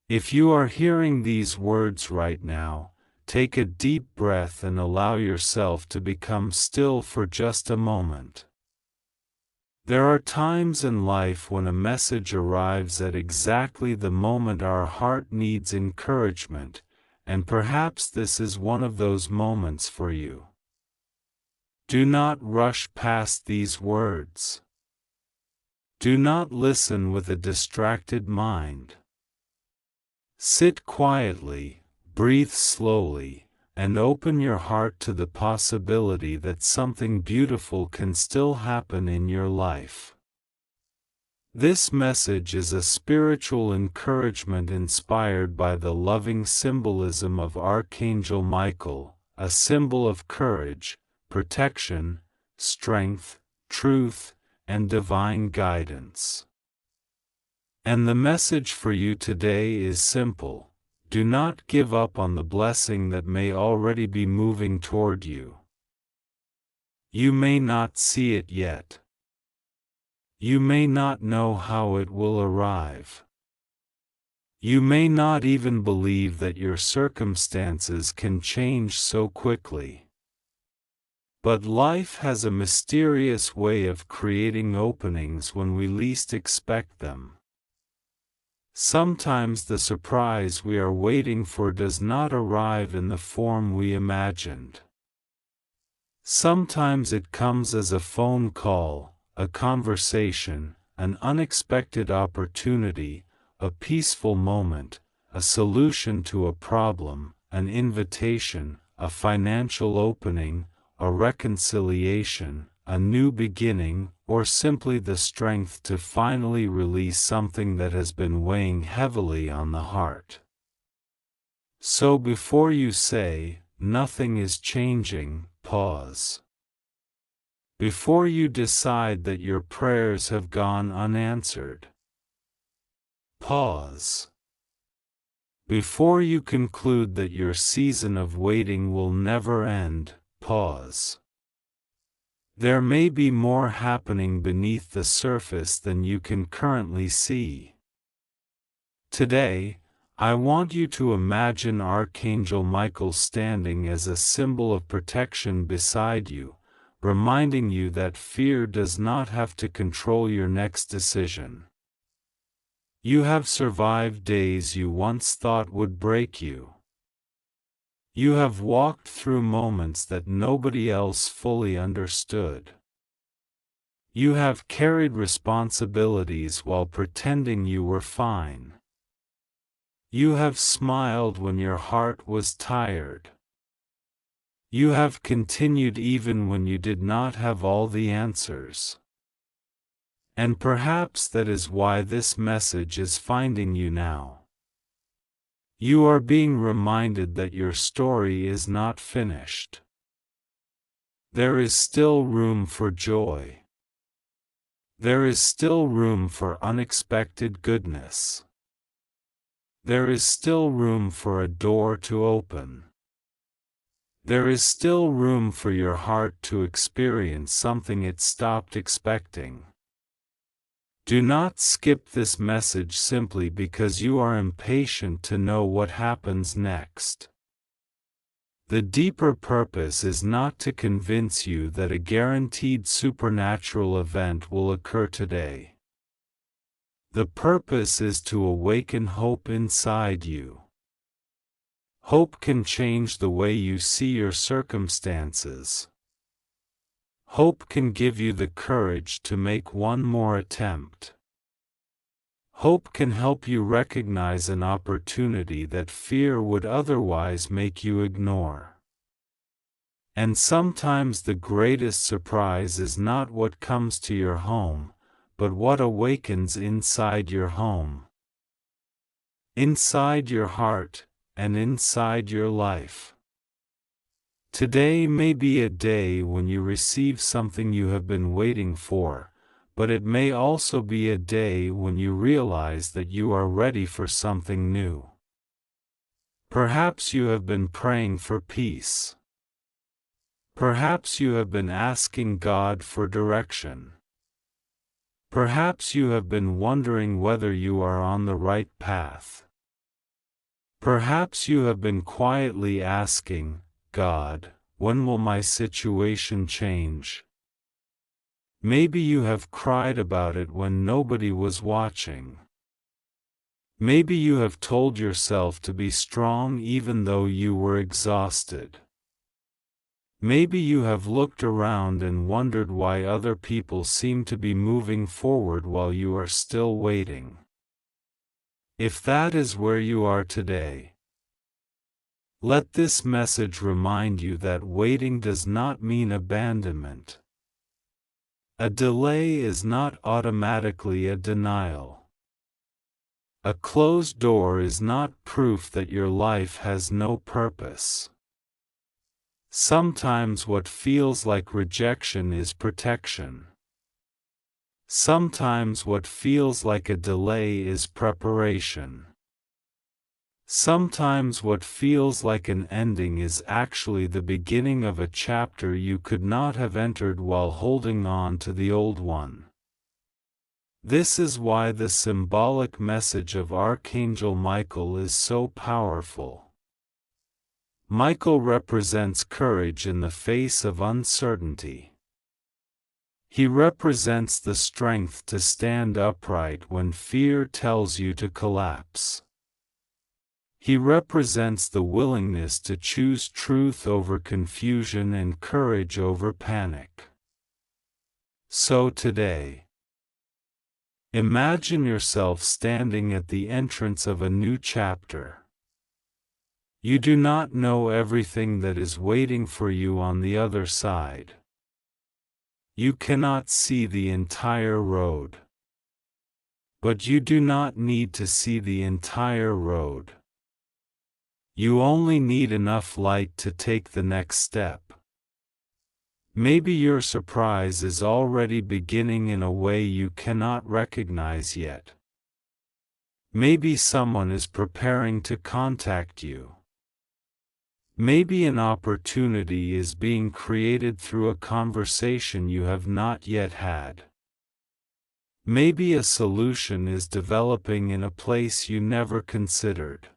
If you are hearing these words right now, take a deep breath and allow yourself to become still for just a moment. There are times in life when a message arrives at exactly the moment our heart needs encouragement, and perhaps this is one of those moments for you. Do not rush past these words. Do not listen with a distracted mind. Sit quietly, breathe slowly, and open your heart to the possibility that something beautiful can still happen in your life. This message is a spiritual encouragement inspired by the loving symbolism of Archangel Michael, a symbol of courage, protection, strength, truth, and divine guidance. And the message for you today is simple: do not give up on the blessing that may already be moving toward you. You may not see it yet. You may not know how it will arrive. You may not even believe that your circumstances can change so quickly. But life has a mysterious way of creating openings when we least expect them. Sometimes the surprise we are waiting for does not arrive in the form we imagined. Sometimes it comes as a phone call, a conversation, an unexpected opportunity, a peaceful moment, a solution to a problem, an invitation, a financial opening, a reconciliation, a new beginning, or simply the strength to finally release something that has been weighing heavily on the heart. So before you say, "Nothing is changing," pause. Before you decide that your prayers have gone unanswered, pause. Before you conclude that your season of waiting will never end, pause. There may be more happening beneath the surface than you can currently see. Today, I want you to imagine Archangel Michael standing as a symbol of protection beside you, reminding you that fear does not have to control your next decision. You have survived days you once thought would break you. You have walked through moments that nobody else fully understood. You have carried responsibilities while pretending you were fine. You have smiled when your heart was tired. You have continued even when you did not have all the answers. And perhaps that is why this message is finding you now. You are being reminded that your story is not finished. There is still room for joy. There is still room for unexpected goodness. There is still room for a door to open. There is still room for your heart to experience something it stopped expecting. Do not skip this message simply because you are impatient to know what happens next. The deeper purpose is not to convince you that a guaranteed supernatural event will occur today. The purpose is to awaken hope inside you. Hope can change the way you see your circumstances. Hope can give you the courage to make one more attempt. Hope can help you recognize an opportunity that fear would otherwise make you ignore. And sometimes the greatest surprise is not what comes to your home, but what awakens inside your home. Inside your heart, and inside your life. Today may be a day when you receive something you have been waiting for, but it may also be a day when you realize that you are ready for something new. Perhaps you have been praying for peace. Perhaps you have been asking God for direction. Perhaps you have been wondering whether you are on the right path. Perhaps you have been quietly asking, God, when will my situation change? Maybe you have cried about it when nobody was watching. Maybe you have told yourself to be strong even though you were exhausted. Maybe you have looked around and wondered why other people seem to be moving forward while you are still waiting. If that is where you are today, let this message remind you that waiting does not mean abandonment. A delay is not automatically a denial. A closed door is not proof that your life has no purpose. Sometimes what feels like rejection is protection. Sometimes what feels like a delay is preparation. Sometimes what feels like an ending is actually the beginning of a chapter you could not have entered while holding on to the old one. This is why the symbolic message of Archangel Michael is so powerful. Michael represents courage in the face of uncertainty. He represents the strength to stand upright when fear tells you to collapse. He represents the willingness to choose truth over confusion and courage over panic. So today, imagine yourself standing at the entrance of a new chapter. You do not know everything that is waiting for you on the other side. You cannot see the entire road. But you do not need to see the entire road. You only need enough light to take the next step. Maybe your surprise is already beginning in a way you cannot recognize yet. Maybe someone is preparing to contact you. Maybe an opportunity is being created through a conversation you have not yet had. Maybe a solution is developing in a place you never considered.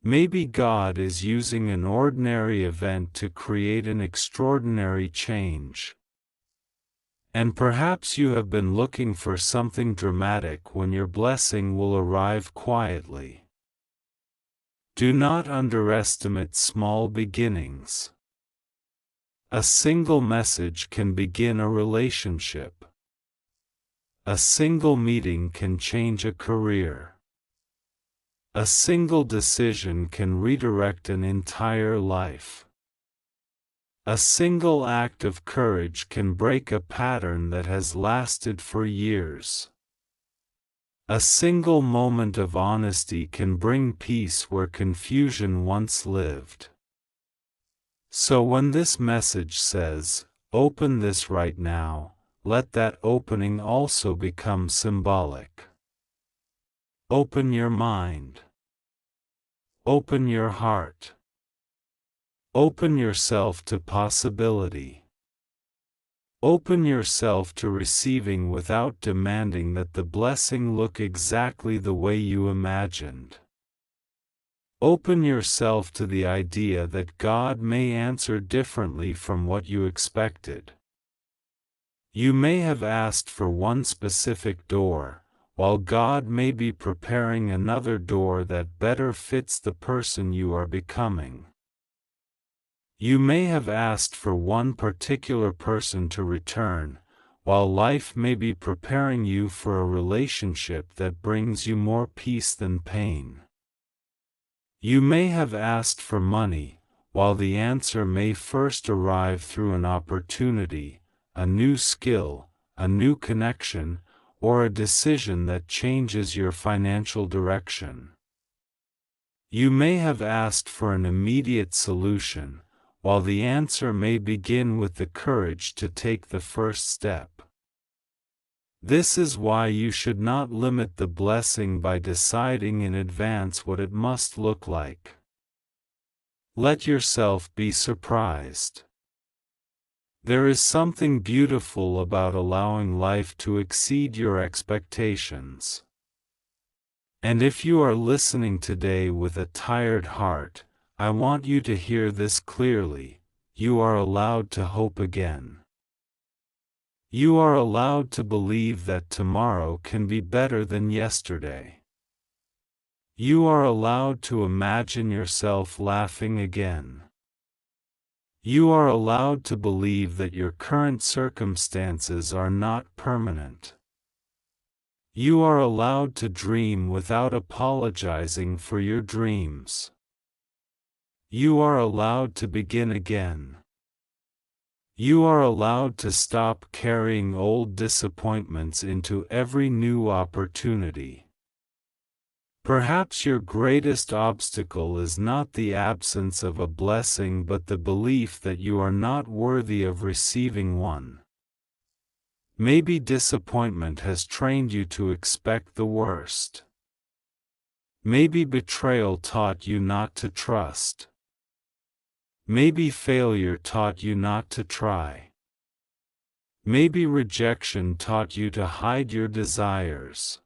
Maybe God is using an ordinary event to create an extraordinary change. And perhaps you have been looking for something dramatic when your blessing will arrive quietly. Do not underestimate small beginnings. A single message can begin a relationship. A single meeting can change a career. A single decision can redirect an entire life. A single act of courage can break a pattern that has lasted for years. A single moment of honesty can bring peace where confusion once lived. So when this message says, "Open this right now," let that opening also become symbolic. Open your mind. Open your heart. Open yourself to possibility. Open yourself to receiving without demanding that the blessing look exactly the way you imagined. Open yourself to the idea that God may answer differently from what you expected. You may have asked for one specific door, while God may be preparing another door that better fits the person you are becoming. You may have asked for one particular person to return, while life may be preparing you for a relationship that brings you more peace than pain. You may have asked for money, while the answer may first arrive through an opportunity, a new skill, a new connection, or a decision that changes your financial direction. You may have asked for an immediate solution, while the answer may begin with the courage to take the first step. This is why you should not limit the blessing by deciding in advance what it must look like. Let yourself be surprised. There is something beautiful about allowing life to exceed your expectations. And if you are listening today with a tired heart, I want you to hear this clearly: you are allowed to hope again. You are allowed to believe that tomorrow can be better than yesterday. You are allowed to imagine yourself laughing again. You are allowed to believe that your current circumstances are not permanent. You are allowed to dream without apologizing for your dreams. You are allowed to begin again. You are allowed to stop carrying old disappointments into every new opportunity. Perhaps your greatest obstacle is not the absence of a blessing but the belief that you are not worthy of receiving one. Maybe disappointment has trained you to expect the worst. Maybe betrayal taught you not to trust. Maybe failure taught you not to try. Maybe rejection taught you to hide your desires.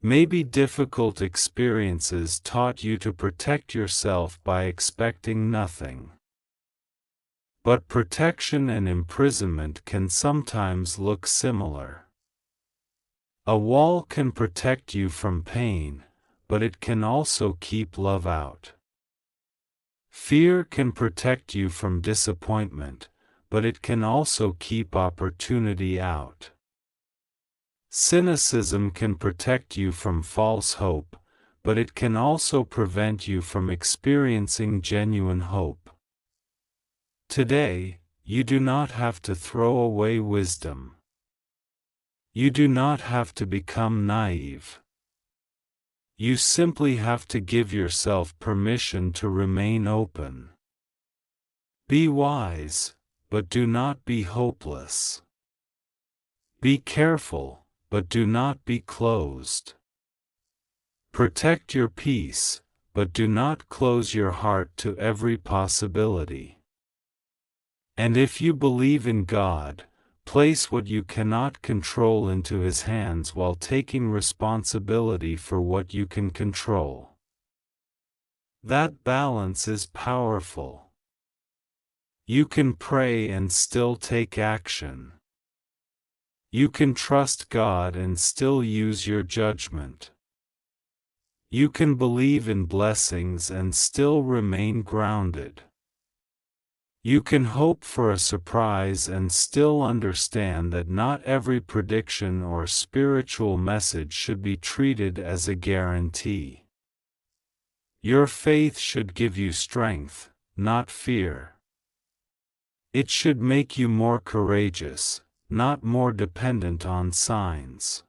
Maybe difficult experiences taught you to protect yourself by expecting nothing. But protection and imprisonment can sometimes look similar. A wall can protect you from pain, but it can also keep love out. Fear can protect you from disappointment, but it can also keep opportunity out. Cynicism can protect you from false hope, but it can also prevent you from experiencing genuine hope. Today, you do not have to throw away wisdom. You do not have to become naive. You simply have to give yourself permission to remain open. Be wise, but do not be hopeless. Be careful, but do not be closed. Protect your peace, but do not close your heart to every possibility. And if you believe in God, place what you cannot control into His hands while taking responsibility for what you can control. That balance is powerful. You can pray and still take action. You can trust God and still use your judgment. You can believe in blessings and still remain grounded. You can hope for a surprise and still understand that not every prediction or spiritual message should be treated as a guarantee. Your faith should give you strength, not fear. It should make you more courageous, not more dependent on signs.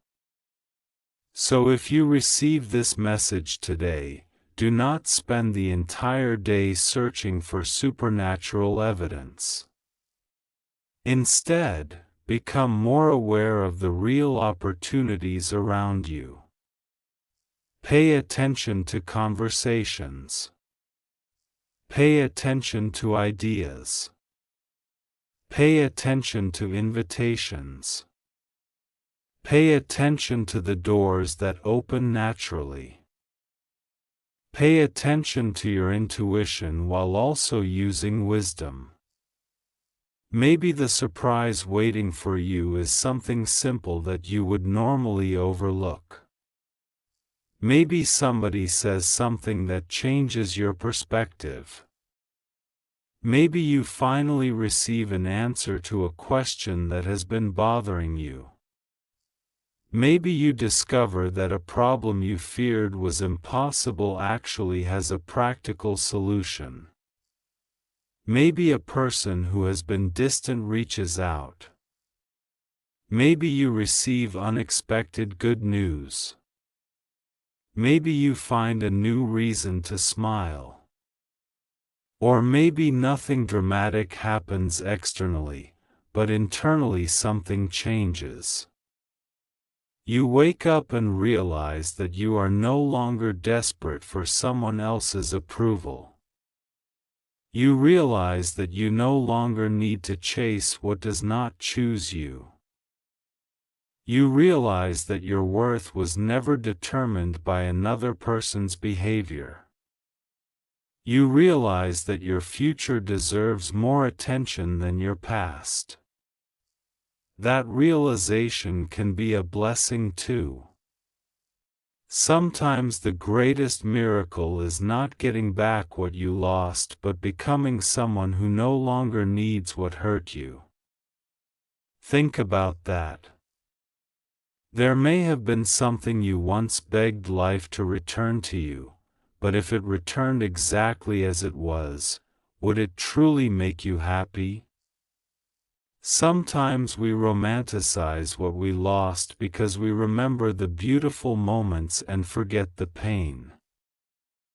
So if you receive this message today, do not spend the entire day searching for supernatural evidence. Instead, become more aware of the real opportunities around you. Pay attention to conversations. Pay attention to ideas. Pay attention to invitations. Pay attention to the doors that open naturally. Pay attention to your intuition while also using wisdom. Maybe the surprise waiting for you is something simple that you would normally overlook. Maybe somebody says something that changes your perspective. Maybe you finally receive an answer to a question that has been bothering you. Maybe you discover that a problem you feared was impossible actually has a practical solution. Maybe a person who has been distant reaches out. Maybe you receive unexpected good news. Maybe you find a new reason to smile. Or maybe nothing dramatic happens externally, but internally something changes. You wake up and realize that you are no longer desperate for someone else's approval. You realize that you no longer need to chase what does not choose you. You realize that your worth was never determined by another person's behavior. You realize that your future deserves more attention than your past. That realization can be a blessing too. Sometimes the greatest miracle is not getting back what you lost but becoming someone who no longer needs what hurt you. Think about that. There may have been something you once begged life to return to you, but if it returned exactly as it was, would it truly make you happy? Sometimes we romanticize what we lost because we remember the beautiful moments and forget the pain.